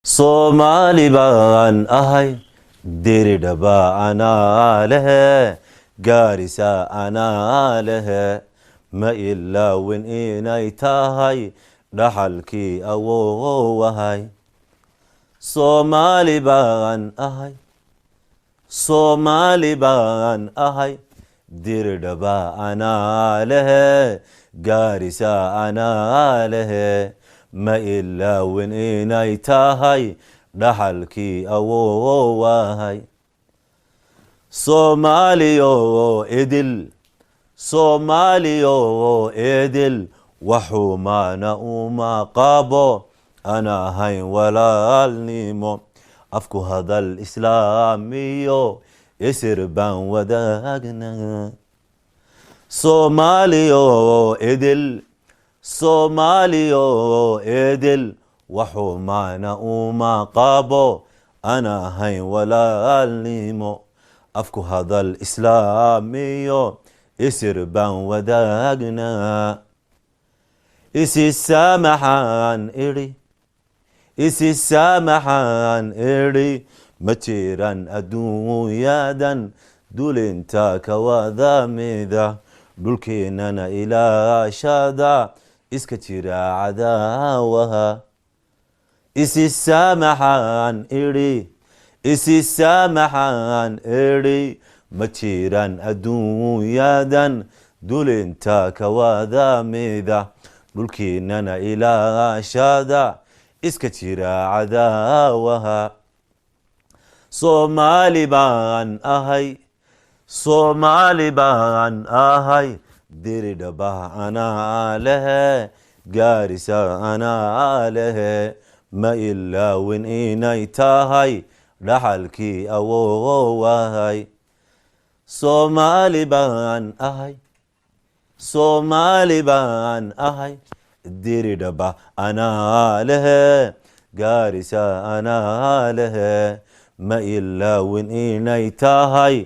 Soomaali baan ahay diridhaba anaa lehe gaarisa anaa lehe ma ilaawin inay tahay dhaxalkii awoowahay Soomaali baan ahay Soomaali baan ahay diridhaba anaa lehe gaarisa anaa lehe ma ilaawin inay tahay dhaxalkii awoowahay Soomaaliyo idil waxumaana uma qabo ana ahayn walaalnimo afku hadal islaamiyo isir baan wadaagna Soomaaliyo idil waxumaana uma qabo ana ahayn walaalnimo afku hadal islaamiyo isir baan wadaagna isisamaxan iri ma jiran adduunyadan dulinta ka wada mida dhulkeenana ilaashada iska jira cadaawaha isisamaxan iri ma jiran adduunyadan dulinta ka wada mida dhulkeenana ilaashada iska jira cadaawaha Soomaali baan ahay diridhaba anaa lehe gaarisa anaa lehe ma ilaawin inay tahay dhaxalkii awoowahay Soomaali baan ahay diridhaba anaa lehe gaarisa anaa lehe ma ilaawin inay tahay